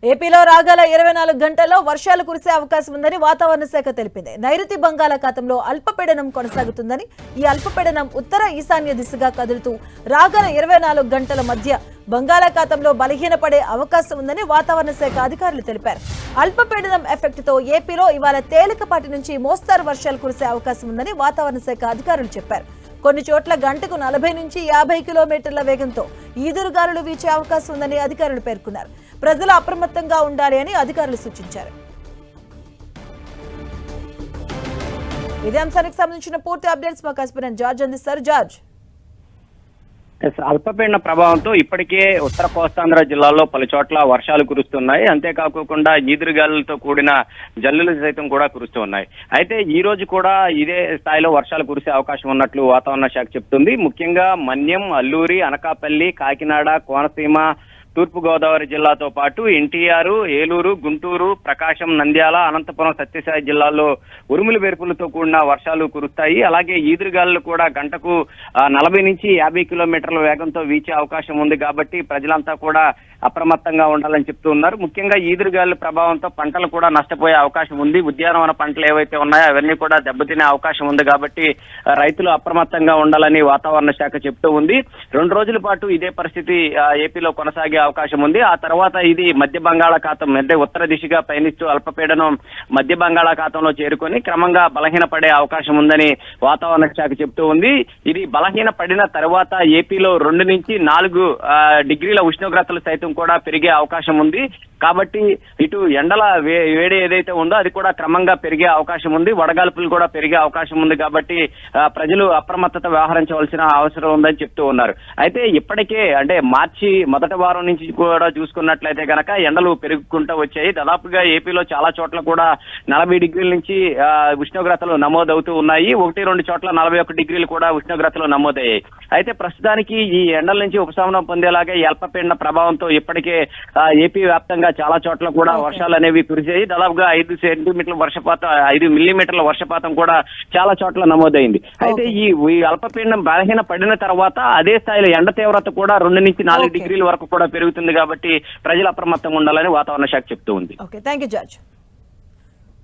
ఏపీలో రాగల 24 గంటల్లో వర్షాలు కురిసే అవకాశం ఉందని వాతావరణ శాఖ తెలిపింది. నైరుతి బంగాళాఖాతంలో అల్పపీడనం కొనసాగుతుందని, ఈ అల్పపీడనం ఉత్తర ఈశాన్య దిశగా కదులుతూ రాగల 24 గంటల మధ్య బంగాళాఖాతంలో బలహీనపడే అవకాశం ఉందని వాతావరణ శాఖ అధికారులు తెలిపారు. అల్పపీడనం ఎఫెక్ట్ తో ఏపీలో ఇవాళ తేలికపాటి నుంచి మోస్తారు వర్షాలు కురిసే అవకాశం ఉందని వాతావరణ శాఖ అధికారులు చెప్పారు. కొన్ని చోట్ల గంటకు 40 నుంచి 50 కిలోమీటర్ల వేగంతో ఈదురుగాలులు వీచే అవకాశం ఉందని అధికారులు పేర్కొన్నారు. ప్రజలు అప్రమత్తంగా ఉండాలి అని అధికారులు సూచించారు. ఇదే అంశానికి సంబంధించిన పూర్తి అప్డేట్స్ మా కరెస్పాండెంట్ జార్జ్ అందిస్తారు. జార్జ్, అల్పపీడన ప్రభావంతో ఇప్పటికే ఉత్తర కోస్తాంధ్ర జిల్లాల్లో పలు చోట్ల వర్షాలు కురుస్తున్నాయి. అంతేకాకుండా ఈదురుగాలులతో కూడిన జల్లులు సైతం కూడా కురుస్తున్నాయి. అయితే ఈ రోజు కూడా ఇదే స్థాయిలో వర్షాలు కురిసే అవకాశం ఉన్నట్లు వాతావరణ శాఖ చెప్తుంది. ముఖ్యంగా మన్యం, అల్లూరి, అనకాపల్లి, కాకినాడ, కోనసీమ, తూర్పు గోదావరి జిల్లాతో పాటు ఎన్టీఆర్, ఏలూరు, గుంటూరు, ప్రకాశం, నంద్యాల, అనంతపురం, సత్యసాయి జిల్లాల్లో ఉరుములు మెరుపులతో కూడిన వర్షాలు కురుస్తాయి. అలాగే ఈదురుగాలులు కూడా గంటకు 40 నుంచి 50 కిలోమీటర్ల వేగంతో వీచే అవకాశం ఉంది. కాబట్టి ప్రజలంతా కూడా అప్రమత్తంగా ఉండాలని చెప్తూ ఉన్నారు. ముఖ్యంగా ఈదురుగాలుల ప్రభావంతో పంటలు కూడా నష్టపోయే అవకాశం ఉంది. ఉద్యానవన పంటలు ఏవైతే ఉన్నాయో అవన్నీ కూడా దెబ్బతినే అవకాశం ఉంది. కాబట్టి రైతులు అప్రమత్తంగా ఉండాలని వాతావరణ శాఖ చెప్తూ ఉంది. 2 రోజుల పాటు ఇదే పరిస్థితి ఏపీలో కొనసాగే అవకాశం ఉంది. ఆ తర్వాత ఇది మధ్య బంగాళాఖాతం మధ్య ఉత్తర దిశగా పయనిస్తూ అల్పపీడనం మధ్య బంగాళాఖాతంలో చేరుకొని క్రమంగా బలహీనపడే అవకాశం ఉందని వాతావరణ శాఖ చెప్తూ ఉంది. ఇది బలహీన పడిన తర్వాత ఏపీలో 2 నుంచి 4 డిగ్రీల ఉష్ణోగ్రతలు సైతం కూడా పెరిగే అవకాశం ఉంది. కాబట్టి ఇటు ఎండల వేడి ఏదైతే ఉందో అది కూడా క్రమంగా పెరిగే అవకాశం ఉంది. వడగాల్పులు కూడా పెరిగే అవకాశం ఉంది. కాబట్టి ప్రజలు అప్రమత్తత వ్యవహరించవలసిన అవసరం ఉందని చెప్తూ ఉన్నారు. అయితే ఇప్పటికే అంటే మార్చి మొదటి వారం నుంచి కూడా చూసుకున్నట్లయితే కనుక ఎండలు పెరుగుకుంటూ వచ్చాయి. దాదాపుగా ఏపీలో చాలా చోట్ల కూడా 40 డిగ్రీల నుంచి ఉష్ణోగ్రతలు నమోదవుతూ ఉన్నాయి. 1-2 చోట్ల 41 డిగ్రీలు కూడా ఉష్ణోగ్రతలు నమోదయ్యాయి. అయితే ప్రస్తుతానికి ఈ ఎండల నుంచి ఉపశమనం పొందేలాగే ఈ అల్పపీడన ప్రభావంతో ఇప్పటికే ఏపీ వ్యాప్తంగా చాలా చోట్ల కూడా వర్షాలు అనేవి కురిసాయి. దాదాపుగా 5 సెంటీమీటర్ల వర్షపాతం, 5 మిల్లీమీటర్ల వర్షపాతం కూడా చాలా చోట్ల నమోదైంది. అయితే ఈ అల్పపీడనం బలహీన పడిన తర్వాత అదే స్థాయిలో ఎండ తీవ్రత కూడా 2 నుంచి 4 డిగ్రీల వరకు కూడా పెరుగుతుంది. కాబట్టి ప్రజలు అప్రమత్తంగా ఉండాలని వాతావరణ శాఖ చెప్తూ ఉంది. Thank you George.